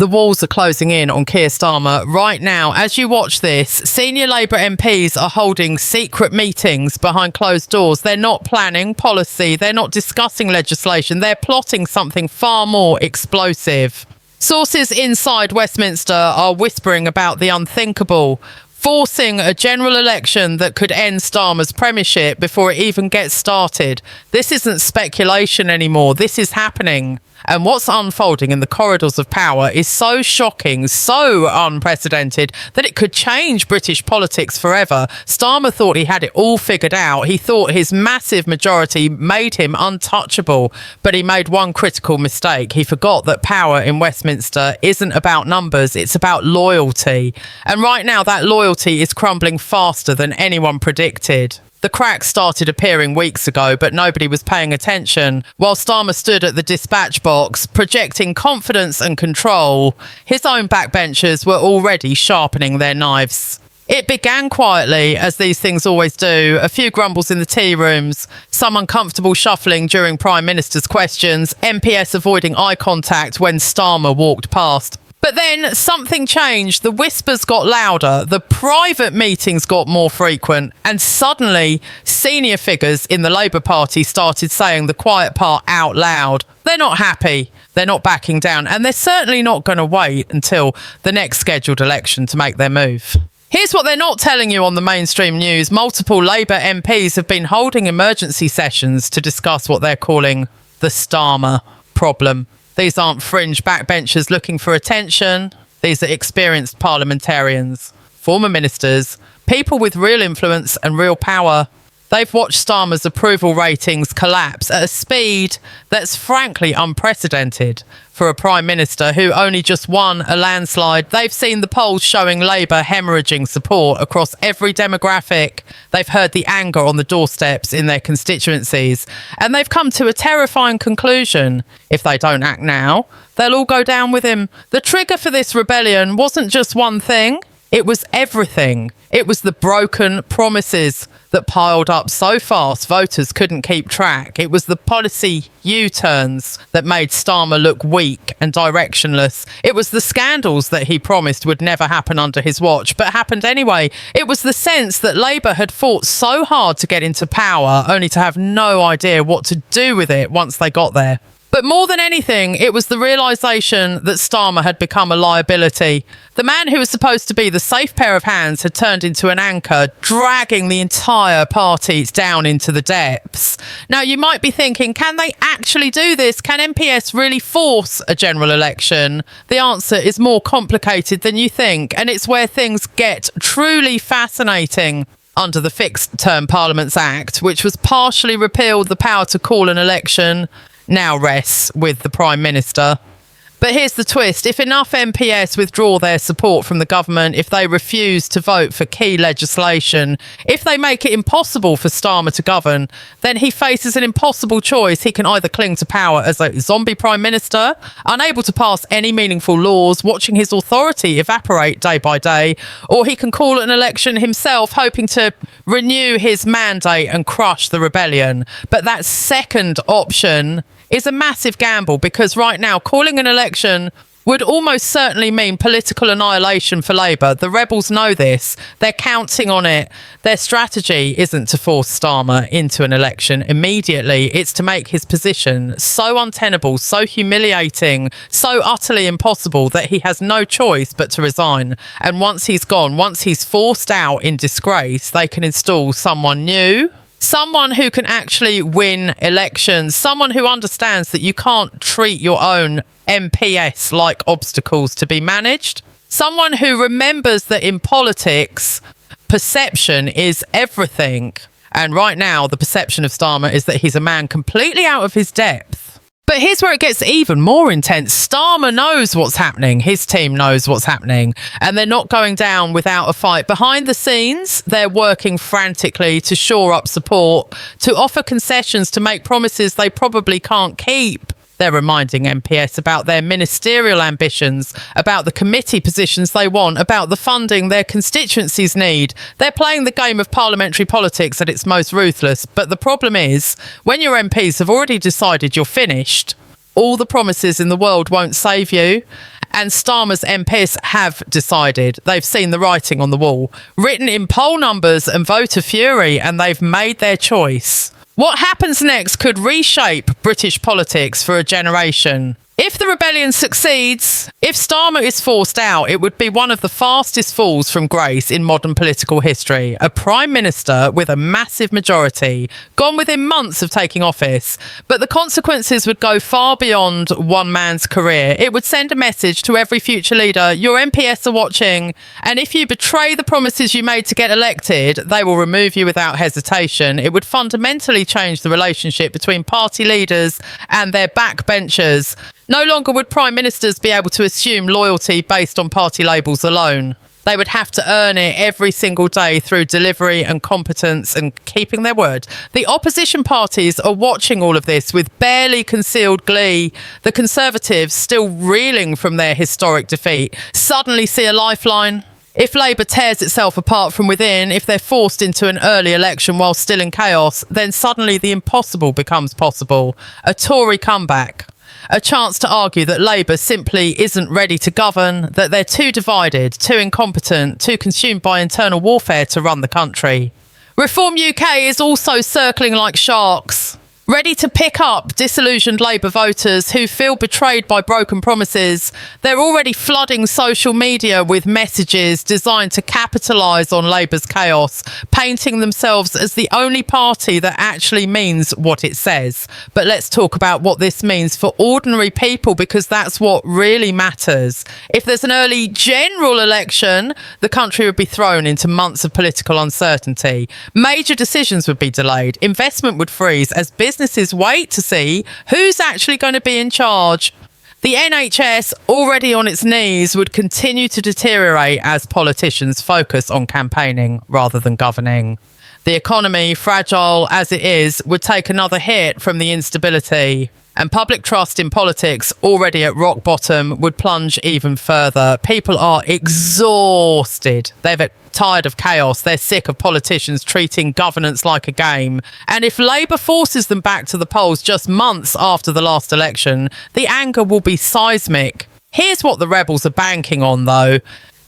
The walls are closing in on Keir Starmer. Right now, as you watch this, senior Labour MPs are holding secret meetings behind closed doors. They're not planning policy. They're not discussing legislation. They're plotting something far more explosive. Sources inside Westminster are whispering about the unthinkable, forcing a general election that could end Starmer's premiership before it even gets started. This isn't speculation anymore. This is happening. And what's unfolding in the corridors of power is so shocking, so unprecedented, that it could change British politics forever. Starmer thought he had it all figured out. He thought his massive majority made him untouchable. But he made one critical mistake. He forgot that power in Westminster isn't about numbers, it's about loyalty. And right now that loyalty is crumbling faster than anyone predicted. The cracks started appearing weeks ago, but nobody was paying attention. While Starmer stood at the dispatch box, projecting confidence and control, his own backbenchers were already sharpening their knives. It began quietly, as these things always do. A few grumbles in the tea rooms, some uncomfortable shuffling during Prime Minister's questions, MPS avoiding eye contact when Starmer walked past. But then something changed. The whispers got louder, the private meetings got more frequent, and suddenly senior figures in the Labour Party started saying the quiet part out loud. They're not happy, they're not backing down, and they're certainly not going to wait until the next scheduled election to make their move. Here's what they're not telling you on the mainstream news. Multiple Labour MPs have been holding emergency sessions to discuss what they're calling the Starmer problem. These aren't fringe backbenchers looking for attention. These are experienced parliamentarians, former ministers, people with real influence and real power. They've watched Starmer's approval ratings collapse at a speed that's frankly unprecedented for a Prime Minister who only just won a landslide. They've seen the polls showing Labour hemorrhaging support across every demographic. They've heard the anger on the doorsteps in their constituencies. And they've come to a terrifying conclusion. If they don't act now, they'll all go down with him. The trigger for this rebellion wasn't just one thing. It was everything. It was the broken promises that piled up so fast voters couldn't keep track. It was the policy U-turns that made Starmer look weak and directionless. It was the scandals that he promised would never happen under his watch, but happened anyway. It was the sense that Labour had fought so hard to get into power, only to have no idea what to do with it once they got there. But more than anything, it was the realisation that Starmer had become a liability. The man who was supposed to be the safe pair of hands had turned into an anchor, dragging the entire party down into the depths. Now, you might be thinking, can they actually do this? Can MPS really force a general election? The answer is more complicated than you think, and it's where things get truly fascinating. Under the Fixed Term Parliaments Act, which was partially repealed, the power to call an election now rests with the Prime Minister. But here's the twist. If enough MPS withdraw their support from the government, if they refuse to vote for key legislation, if they make it impossible for Starmer to govern, then he faces an impossible choice. He can either cling to power as a zombie Prime Minister, unable to pass any meaningful laws, watching his authority evaporate day by day, or he can call an election himself, hoping to renew his mandate and crush the rebellion. But that second option is a massive gamble, because right now calling an election would almost certainly mean political annihilation for Labour. The rebels know this. They're counting on it. Their strategy isn't to force Starmer into an election immediately. It's to make his position so untenable, so humiliating, so utterly impossible that he has no choice but to resign. And once he's gone, once he's forced out in disgrace, they can install someone new. Someone who can actually win elections, someone who understands that you can't treat your own MPS like obstacles to be managed, someone who remembers that in politics, perception is everything. And right now, the perception of Starmer is that he's a man completely out of his depth. But here's where it gets even more intense. Starmer knows what's happening. His team knows what's happening. And they're not going down without a fight. Behind the scenes, they're working frantically to shore up support, to offer concessions, to make promises they probably can't keep. They're reminding MPS about their ministerial ambitions, about the committee positions they want, about the funding their constituencies need. They're playing the game of parliamentary politics at its most ruthless. But the problem is, when your MPs have already decided you're finished, all the promises in the world won't save you. And Starmer's MPs have decided. They've seen the writing on the wall, written in poll numbers and voter fury, and they've made their choice. What happens next could reshape British politics for a generation. If the rebellion succeeds, if Starmer is forced out, it would be one of the fastest falls from grace in modern political history. A prime minister with a massive majority, gone within months of taking office. But the consequences would go far beyond one man's career. It would send a message to every future leader: your MPS are watching, and if you betray the promises you made to get elected, they will remove you without hesitation. It would fundamentally change the relationship between party leaders and their backbenchers. No longer would prime ministers be able to assume loyalty based on party labels alone. They would have to earn it every single day through delivery and competence and keeping their word. The opposition parties are watching all of this with barely concealed glee. The Conservatives, still reeling from their historic defeat, suddenly see a lifeline. If Labour tears itself apart from within, if they're forced into an early election while still in chaos, then suddenly the impossible becomes possible. A Tory comeback. A chance to argue that Labour simply isn't ready to govern, that they're too divided, too incompetent, too consumed by internal warfare to run the country. Reform UK is also circling like sharks, ready to pick up disillusioned Labour voters who feel betrayed by broken promises. They're already flooding social media with messages designed to capitalise on Labour's chaos, painting themselves as the only party that actually means what it says. But let's talk about what this means for ordinary people, because that's what really matters. If there's an early general election, the country would be thrown into months of political uncertainty. Major decisions would be delayed. Investment would freeze as businesses wait to see who's actually going to be in charge. The NHS, already on its knees, would continue to deteriorate as politicians focus on campaigning rather than governing. The economy, fragile as it is, would take another hit from the instability. And public trust in politics, already at rock bottom, would plunge even further. People are exhausted. They're tired of chaos. They're sick of politicians treating governance like a game. And if Labour forces them back to the polls just months after the last election, the anger will be seismic. Here's what the rebels are banking on, though.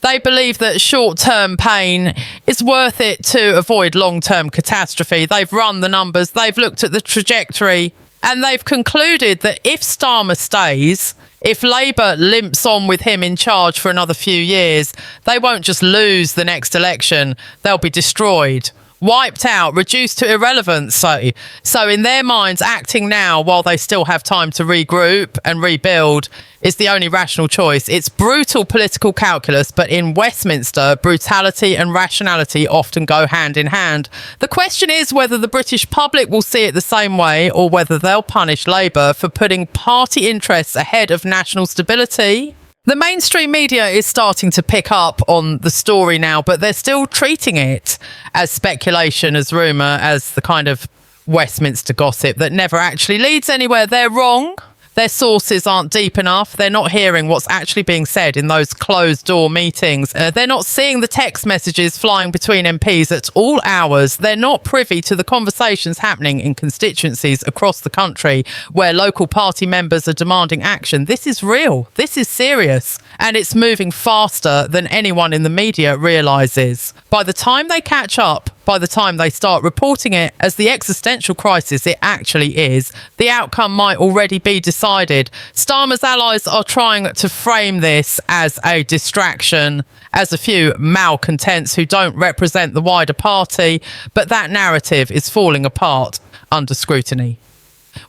They believe that short-term pain is worth it to avoid long-term catastrophe. They've run the numbers. They've looked at the trajectory. And they've concluded that if Starmer stays, if Labour limps on with him in charge for another few years, they won't just lose the next election, they'll be destroyed, wiped out, reduced to irrelevance. So in their minds, acting now while they still have time to regroup and rebuild is the only rational choice. It's brutal political calculus, but in Westminster, brutality and rationality often go hand in hand. The question is whether the British public will see it the same way, or whether they'll punish Labour for putting party interests ahead of national stability. The mainstream media is starting to pick up on the story now, but they're still treating it as speculation, as rumour, as the kind of Westminster gossip that never actually leads anywhere. They're wrong. Their sources aren't deep enough. They're not hearing what's actually being said in those closed-door meetings. They're not seeing the text messages flying between MPs at all hours. They're not privy to the conversations happening in constituencies across the country where local party members are demanding action. This is real. This is serious. And it's moving faster than anyone in the media realises. By the time they catch up, by the time they start reporting it as the existential crisis it actually is, the outcome might already be decided. Starmer's allies are trying to frame this as a distraction, as a few malcontents who don't represent the wider party, but that narrative is falling apart under scrutiny.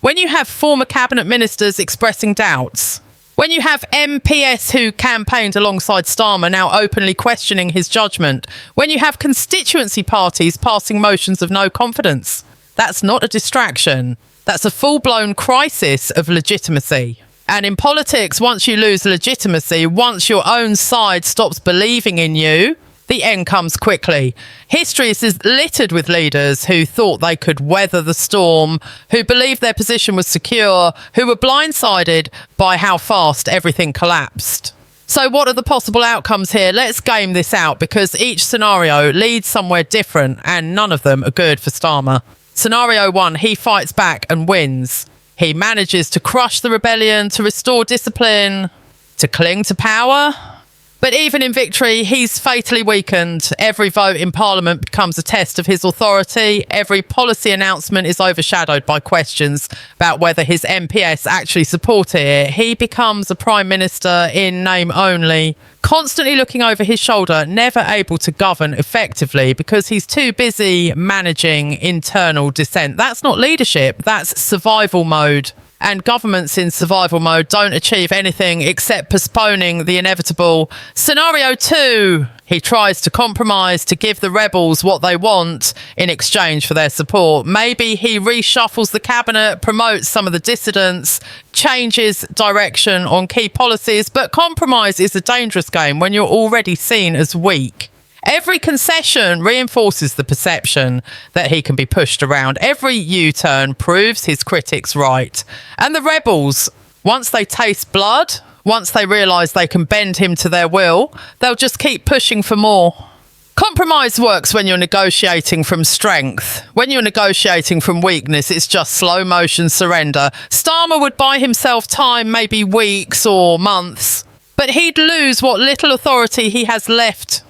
When you have former cabinet ministers expressing doubts, when you have MPs who campaigned alongside Starmer now openly questioning his judgment, when you have constituency parties passing motions of no confidence, that's not a distraction. That's a full-blown crisis of legitimacy. And in politics, once you lose legitimacy, once your own side stops believing in you, the end comes quickly. History is littered with leaders who thought they could weather the storm, who believed their position was secure, who were blindsided by how fast everything collapsed. So what are the possible outcomes here? Let's game this out, because each scenario leads somewhere different and none of them are good for Starmer. Scenario 1, he fights back and wins. He manages to crush the rebellion, to restore discipline, to cling to power. But even in victory, he's fatally weakened. Every vote in Parliament becomes a test of his authority. Every policy announcement is overshadowed by questions about whether his MPS actually support it. He becomes a Prime Minister in name only, constantly looking over his shoulder, never able to govern effectively because he's too busy managing internal dissent. That's not leadership, that's survival mode. And governments in survival mode don't achieve anything except postponing the inevitable. Scenario 2, he tries to compromise to give the rebels what they want in exchange for their support. Maybe he reshuffles the cabinet, promotes some of the dissidents, changes direction on key policies, but compromise is a dangerous game when you're already seen as weak. Every concession reinforces the perception that he can be pushed around. Every U-turn proves his critics right. And the rebels, once they taste blood, once they realise they can bend him to their will, they'll just keep pushing for more. Compromise works when you're negotiating from strength. When you're negotiating from weakness, it's just slow motion surrender. Starmer would buy himself time, maybe weeks or months, but he'd lose what little authority he has left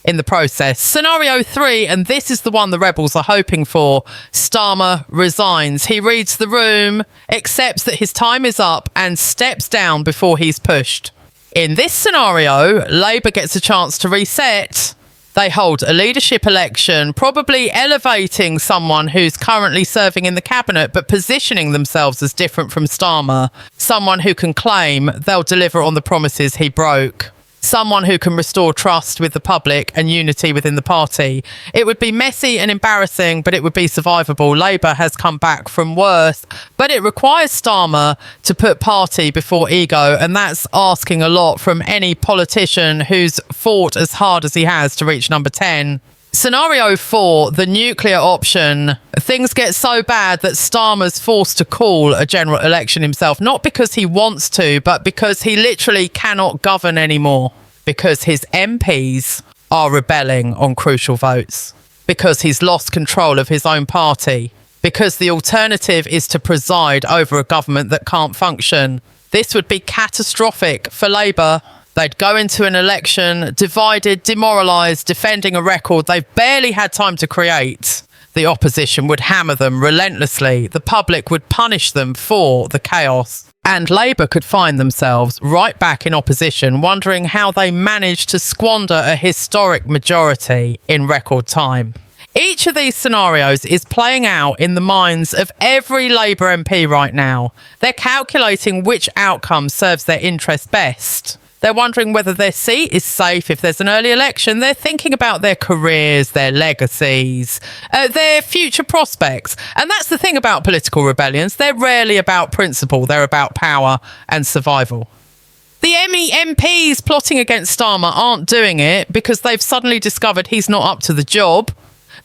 in the process. Scenario 3, and this is the one the rebels are hoping for. Starmer resigns. He reads the room, accepts that his time is up, and steps down before he's pushed. In this scenario, Labour gets a chance to reset. They hold a leadership election, probably elevating someone who's currently serving in the cabinet, but positioning themselves as different from Starmer. Someone who can claim they'll deliver on the promises he broke. Someone who can restore trust with the public and unity within the party. It would be messy and embarrassing, but it would be survivable. Labour has come back from worse, but it requires Starmer to put party before ego, and that's asking a lot from any politician who's fought as hard as he has to reach number 10. Scenario 4, the nuclear option. Things get so bad that Starmer's forced to call a general election himself, not because he wants to, but because he literally cannot govern anymore, because his MPs are rebelling on crucial votes, because he's lost control of his own party, because the alternative is to preside over a government that can't function. This would be catastrophic for Labour. They'd go into an election divided, demoralised, defending a record they've barely had time to create. The opposition would hammer them relentlessly. The public would punish them for the chaos. And Labour could find themselves right back in opposition, wondering how they managed to squander a historic majority in record time. Each of these scenarios is playing out in the minds of every Labour MP right now. They're calculating which outcome serves their interest best. They're wondering whether their seat is safe if there's an early election. They're thinking about their careers, their legacies, their future prospects. And that's the thing about political rebellions. They're rarely about principle. They're about power and survival. The MPs plotting against Starmer aren't doing it because they've suddenly discovered he's not up to the job.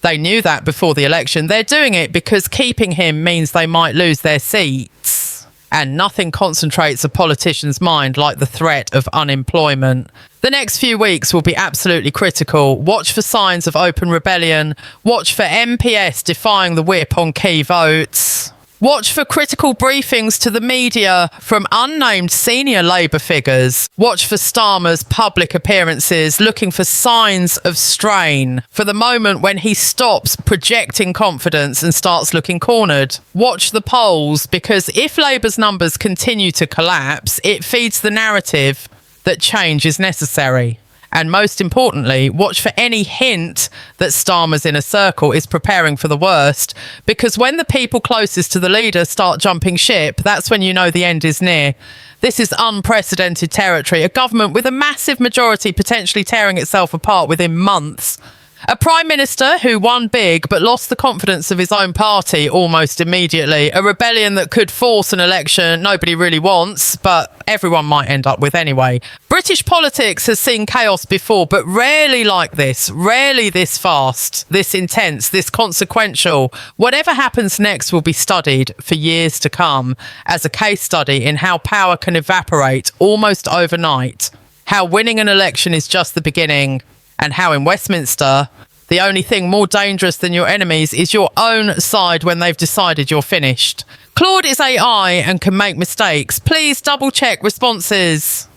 They knew that before the election. They're doing it because keeping him means they might lose their seats. And nothing concentrates a politician's mind like the threat of unemployment. The next few weeks will be absolutely critical. Watch for signs of open rebellion. Watch for MPS defying the whip on key votes. Watch for critical briefings to the media from unnamed senior Labour figures. Watch for Starmer's public appearances, looking for signs of strain, for the moment when he stops projecting confidence and starts looking cornered. Watch the polls, because if Labour's numbers continue to collapse, it feeds the narrative that change is necessary. And most importantly, watch for any hint that Starmer's inner circle is preparing for the worst, because when the people closest to the leader start jumping ship, that's when you know the end is near. This is unprecedented territory, a government with a massive majority potentially tearing itself apart within months. A prime minister who won big but lost the confidence of his own party almost immediately. A rebellion that could force an election nobody really wants, but everyone might end up with anyway. British politics has seen chaos before, but rarely like this. Rarely this fast, this intense, this consequential. Whatever happens next will be studied for years to come as a case study in how power can evaporate almost overnight. How winning an election is just the beginning. And how in Westminster, the only thing more dangerous than your enemies is your own side when they've decided you're finished. Claude is AI and can make mistakes. Please double check responses.